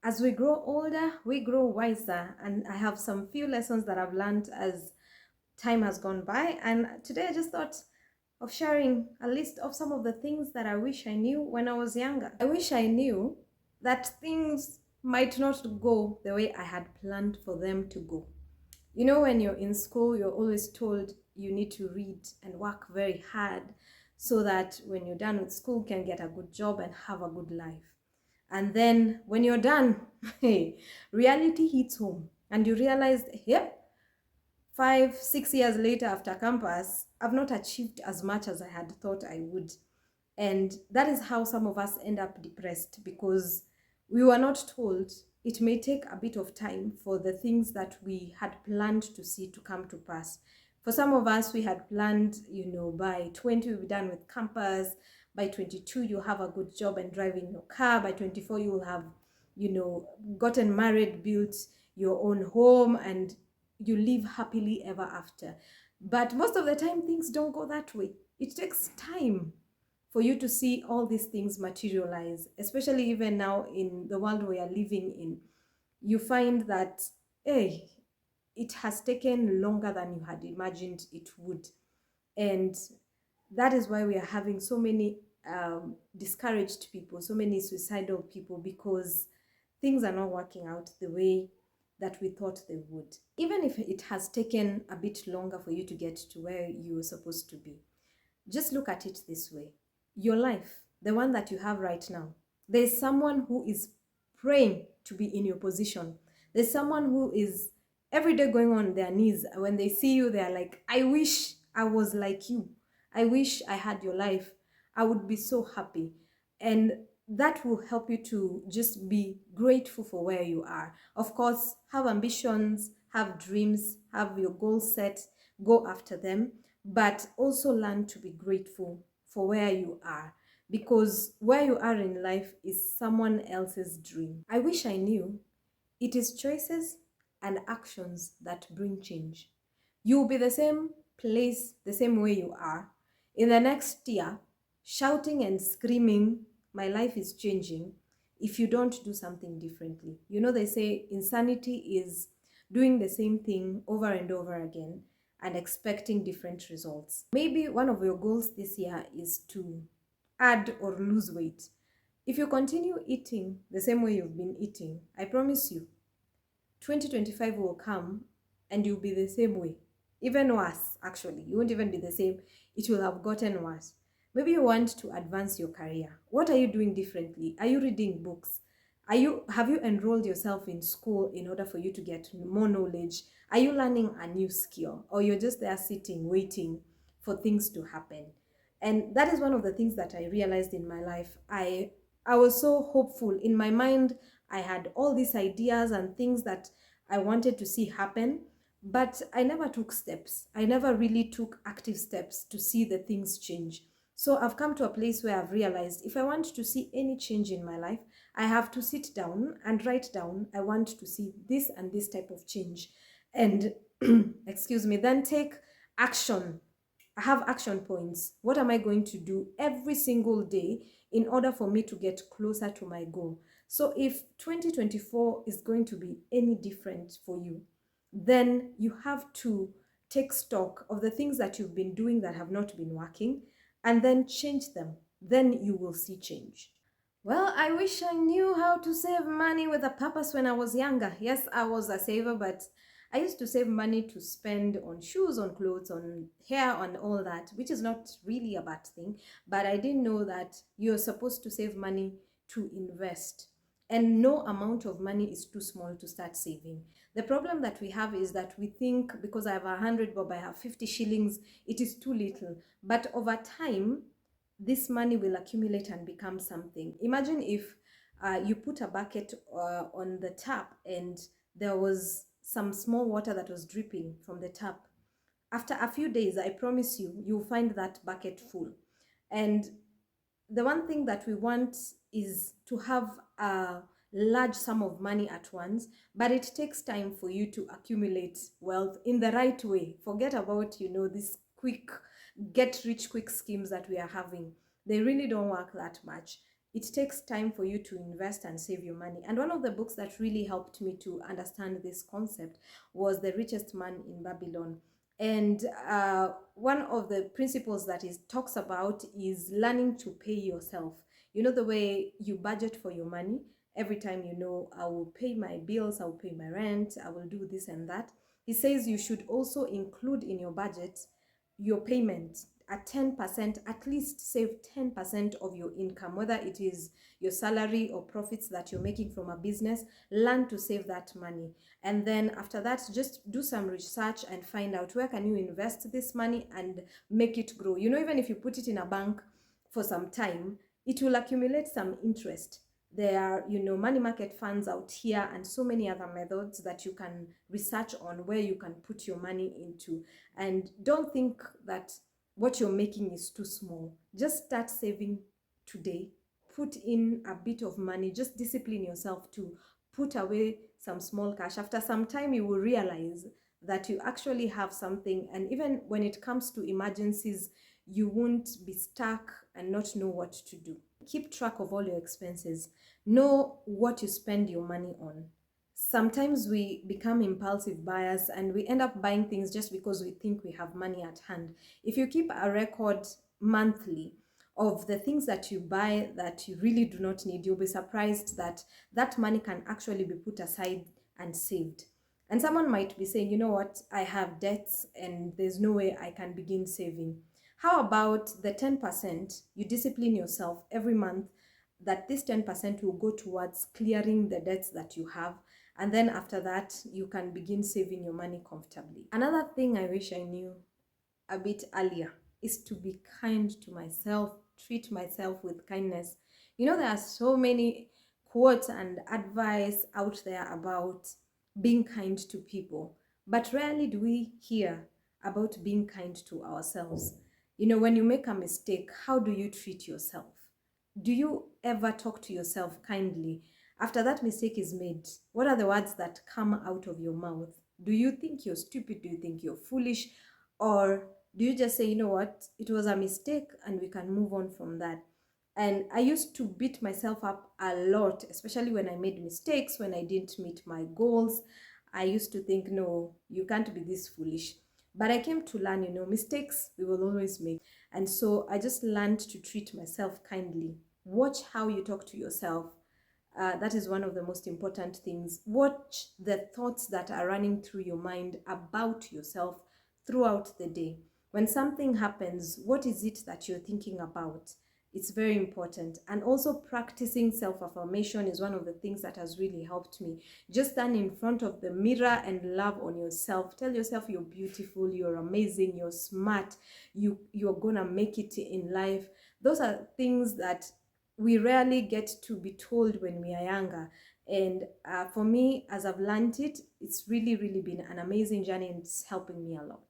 As we grow older, we grow wiser, and I have some few lessons that I've learned as time has gone by. And today I just thought of sharing a list of some of the things that I wish I knew when I was younger. I wish I knew that things might not go the way I had planned for them to go. You know, when you're in school, you're always told you need to read and work very hard so that when you're done with school, you can get a good job and have a good life. And then when you're done, hey, reality hits home and you realize, yep, 5, 6 years later after campus, I've not achieved as much as I had thought I would. And that is how some of us end up depressed, because we were not told it may take a bit of time for the things that we had planned to see to come to pass. For some of us, we had planned, by 20, we'll be done with campus. By 22, you'll have a good job and driving your car. By 24, you will have, gotten married, built your own home, and you live happily ever after. But most of the time, things don't go that way. It takes time for you to see all these things materialize, especially even now in the world we are living in. You find that, hey, it has taken longer than you had imagined it would. And that is why we are having so many discouraged people, so many suicidal people, because things are not working out the way that we thought they would. Even if it has taken a bit longer for you to get to where you were supposed to be, just look at it this way. Your life, the one that you have right now, there's someone who is praying to be in your position. There's someone who is every day going on their knees. When they see you, they're like, I wish I was like you. I wish I had your life. I would be so happy. And that will help you to just be grateful for where you are. Of course, have ambitions, have dreams, have your goals set, go after them, but also learn to be grateful for where you are, because where you are in life is someone else's dream. I wish I knew it is choices and actions that bring change. You'll be the same place, the same way you are in the next year, shouting and screaming, my life is changing, if you don't do something differently. They say insanity is doing the same thing over and over again and expecting different results. Maybe one of your goals this year is to add or lose weight. If you continue eating the same way you've been eating, I promise you, 2025 will come and you'll be the same way. Even worse, actually. You won't even be the same. It will have gotten worse. Maybe you want to advance your career. What are you doing differently? Are you reading books? Have you enrolled yourself in school in order for you to get more knowledge? Are you learning a new skill? Or you're just there sitting, waiting for things to happen? And that is one of the things that I realized in my life. I was so hopeful. In my mind, I had all these ideas and things that I wanted to see happen, but I never took steps. I never really took active steps to see the things change. So I've come to a place where I've realized if I want to see any change in my life, I have to sit down and write down, I want to see this and this type of change. And, excuse me, then take action. I have action points. What am I going to do every single day in order for me to get closer to my goal? So if 2024 is going to be any different for you, then you have to take stock of the things that you've been doing that have not been working and then change them. Then you will see change. Well, I wish I knew how to save money with a purpose when I was younger. Yes, I was a saver, but I used to save money to spend on shoes, on clothes, on hair, on all that, which is not really a bad thing. But I didn't know that you're supposed to save money to invest. And no amount of money is too small to start saving. The problem that we have is that we think because I have 100 bob, I have 50 shillings, it is too little. But over time, this money will accumulate and become something. Imagine if you put a bucket on the tap and there was some small water that was dripping from the tap. After a few days, I promise you, you'll find that bucket full. And the one thing that we want is to have a large sum of money at once, but it takes time for you to accumulate wealth in the right way. Forget about, this quick get rich quick schemes that we are having. They really don't work that much. it takes time for you to invest and save your money. And one of the books that really helped me to understand this concept was The Richest Man in Babylon. And one of the principles that it talks about is learning to pay yourself. You know, the way you budget for your money every time, you know, I will pay my bills, I will pay my rent, I will do this and that. He says you should also include in your budget your payment at 10%, at least save 10% of your income, whether it is your salary or profits that you're making from a business. Learn to save that money. And then after that, just do some research and find out where can you invest this money and make it grow. You know, even if you put it in a bank for some time, it will accumulate some interest. There are, you know, money market funds out here and so many other methods that you can research on where you can put your money into. And don't think that what you're making is too small. Just start saving today. Put in a bit of money. Just discipline yourself to put away some small cash. After some time, you will realize that you actually have something. And even when it comes to emergencies, you won't be stuck and not know what to do. Keep track of all your expenses. Know what you spend your money on. Sometimes we become impulsive buyers and we end up buying things just because we think we have money at hand. If you keep a record monthly of the things that you buy that you really do not need, you'll be surprised that that money can actually be put aside and saved. And someone might be saying, you know what, I have debts and there's no way I can begin saving. How about the 10% you discipline yourself every month, that this 10% will go towards clearing the debts that you have, and then after that you can begin saving your money comfortably. Another thing I wish I knew a bit earlier is to be kind to myself, treat myself with kindness. You know, there are so many quotes and advice out there about being kind to people, but rarely do we hear about being kind to ourselves. You know, when you make a mistake, how do you treat yourself? Do you ever talk to yourself kindly? After that mistake is made, what are the words that come out of your mouth? Do you think you're stupid? Do you think you're foolish? Or do you just say, you know what, it was a mistake and we can move on from that? And I used to beat myself up a lot, especially when I made mistakes, when I didn't meet my goals. I used to think, no, you can't be this foolish. But I came to learn, you know, mistakes we will always make. And so I just learned to treat myself kindly. Watch how you talk to yourself. That is one of the most important things. Watch the thoughts that are running through your mind about yourself throughout the day. When something happens, what is it that you're thinking about? It's very important. And also practicing self-affirmation is one of the things that has really helped me. Just stand in front of the mirror and love on yourself. Tell yourself you're beautiful, you're amazing, you're smart, you're gonna make it in life. Those are things that we rarely get to be told when we are younger. And for me, as I've learned it, it's really, really been an amazing journey and it's helping me a lot.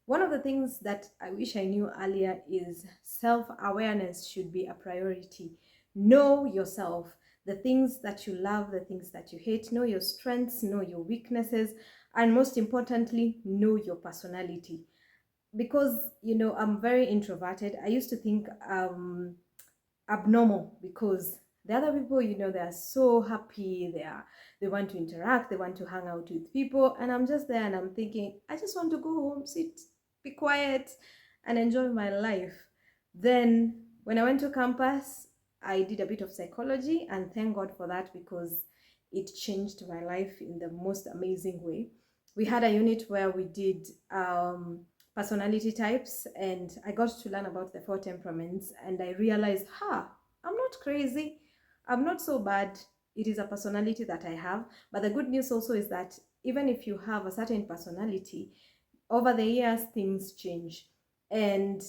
One of the things that I wish I knew earlier is self-awareness should be a priority. Know yourself, the things that you love, the things that you hate, know your strengths, know your weaknesses, and most importantly, know your personality. Because, you know, I'm very introverted. I used to think abnormal because the other people, you know, they are so happy, they want to interact, they want to hang out with people, and I'm just there and I'm thinking, I just want to go home, sit, be quiet, and enjoy my life. Then when I went to campus, I did a bit of psychology, and thank God for that because it changed my life in the most amazing way. We had a unit where we did personality types, and I got to learn about the four temperaments, and I realized, I'm not crazy, I'm not so bad. It is a personality that I have. But the good news also is that even if you have a certain personality, over the years things change. And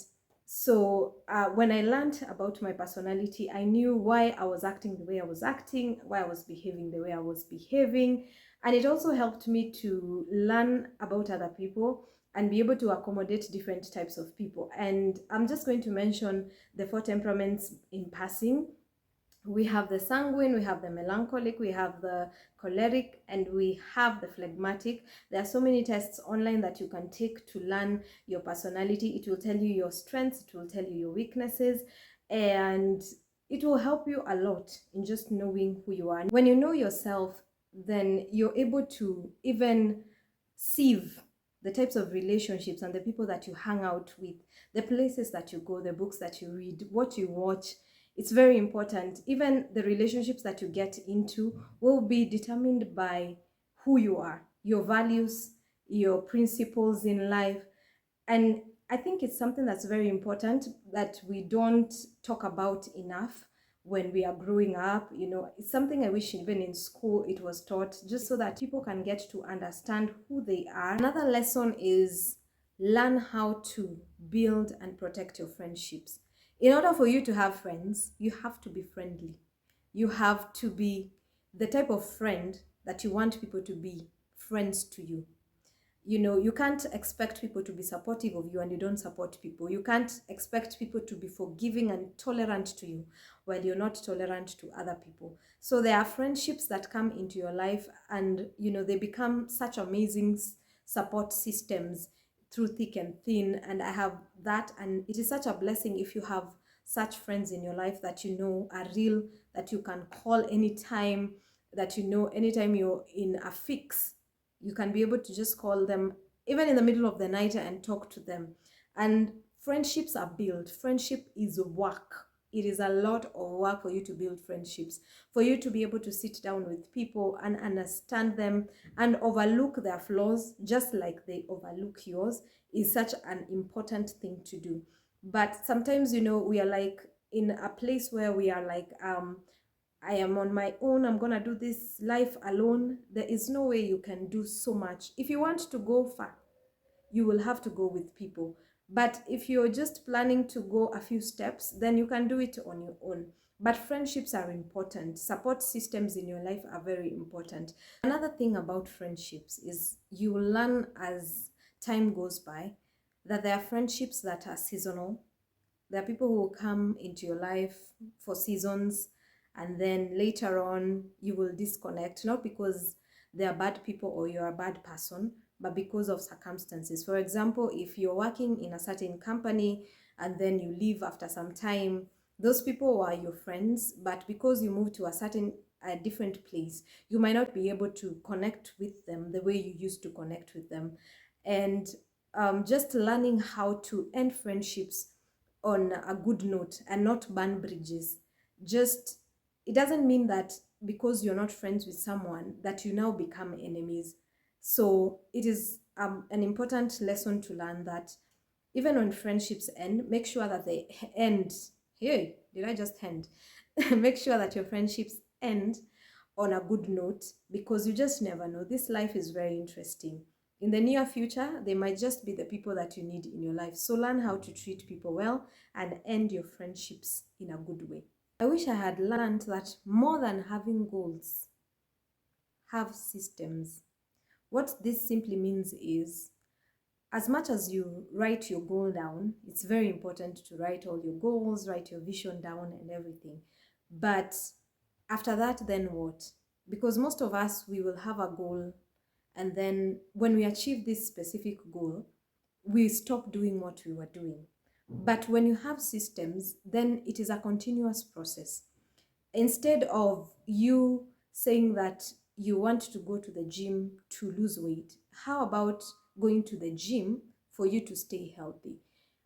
so when I learned about my personality, I knew why I was acting the way I was acting, why I was behaving the way I was behaving. And it also helped me to learn about other people and be able to accommodate different types of people. And I'm just going to mention the four temperaments in passing. We have the sanguine, we have the melancholic, we have the choleric, and we have the phlegmatic. There are so many tests online that you can take to learn your personality. It will tell you your strengths, it will tell you your weaknesses, and it will help you a lot in just knowing who you are. When you know yourself, then you're able to even sieve the types of relationships and the people that you hang out with, the places that you go, the books that you read, what you watch. It's very important. Even the relationships that you get into will be determined by who you are, your values, your principles in life. And I think it's something that's very important that we don't talk about enough when we are growing up. It's something I wish even in school it was taught, just so that people can get to understand who they are. Another lesson is learn how to build and protect your friendships. In order for you to have friends, you have to be friendly. You have to be the type of friend that you want people to be friends to you. You can't expect people to be supportive of you and you don't support people. You can't expect people to be forgiving and tolerant to you while you're not tolerant to other people. So there are friendships that come into your life, and they become such amazing support systems through thick and thin. And I have that, and it is such a blessing if you have such friends in your life that are real, that you can call anytime, that anytime you're in a fix, you can be able to just call them even in the middle of the night and talk to them. And friendships are built. Friendship is work. It is a lot of work for you to build friendships, for you to be able to sit down with people and understand them and overlook their flaws just like they overlook yours is such an important thing to do. But sometimes, we are like in a place where we are like, I am on my own, I'm gonna do this life alone. There is no way you can do so much. If you want to go far, you will have to go with people. But if you're just planning to go a few steps, then you can do it on your own. But friendships are important. Support systems in your life are very important. Another thing about friendships is you will learn as time goes by that there are friendships that are seasonal. There are people who will come into your life for seasons, and then later on you will disconnect, not because they are bad people or you're a bad person, but because of circumstances. For example, if you're working in a certain company and then you leave after some time, those people are your friends, but because you move to a different place, you might not be able to connect with them the way you used to connect with them. And just learning how to end friendships on a good note and not burn bridges. Just, it doesn't mean that because you're not friends with someone that you now become enemies. So it is an important lesson to learn that even when friendships end, make sure that they end. Hey, did I just end? Make sure that your friendships end on a good note, because you just never know. This life is very interesting. In the near future, they might just be the people that you need in your life. So learn how to treat people well and end your friendships in a good way. I wish I had learned that more than having goals, have systems. What this simply means is, as much as you write your goal down, it's very important to write all your goals, write your vision down and everything. But after that, then what? Because most of us, we will have a goal, and then when we achieve this specific goal, we stop doing what we were doing. But when you have systems, then it is a continuous process. Instead of you saying that you want to go to the gym to lose weight, how about going to the gym for you to stay healthy?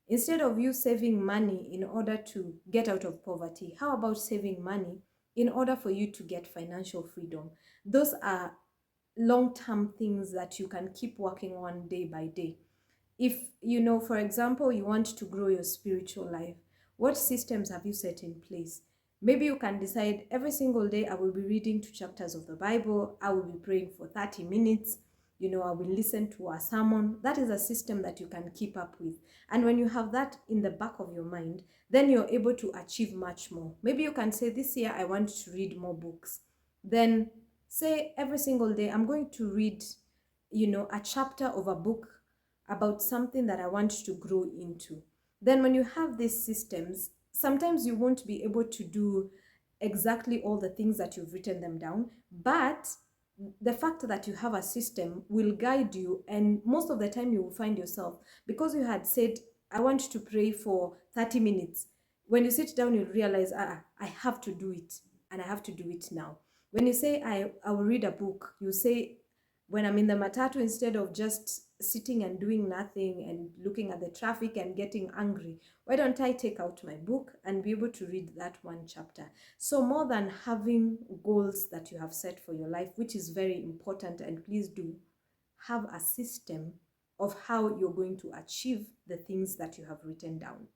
Instead of you saving money in order to get out of poverty, how about saving money in order for you to get financial freedom? Those are long-term things that you can keep working on day by day. If, for example, you want to grow your spiritual life, what systems have you set in place? Maybe you can decide every single day I will be reading 2 chapters of the Bible, I will be praying for 30 minutes, I will listen to a sermon. That is a system that you can keep up with. And when you have that in the back of your mind, then you're able to achieve much more. Maybe you can say, this year I want to read more books. Then say every single day I'm going to read, a chapter of a book about something that I want to grow into. Then when you have these systems, sometimes you won't be able to do exactly all the things that you've written them down, but the fact that you have a system will guide you, and most of the time you will find yourself, because you had said, I want to pray for 30 minutes, when you sit down, you'll realize, I have to do it, and I have to do it now. When you say, I will read a book, you say, when I'm in the matatu, instead of just sitting and doing nothing and looking at the traffic and getting angry, why don't I take out my book and be able to read that one chapter? So more than having goals that you have set for your life, which is very important, and please do have a system of how you're going to achieve the things that you have written down.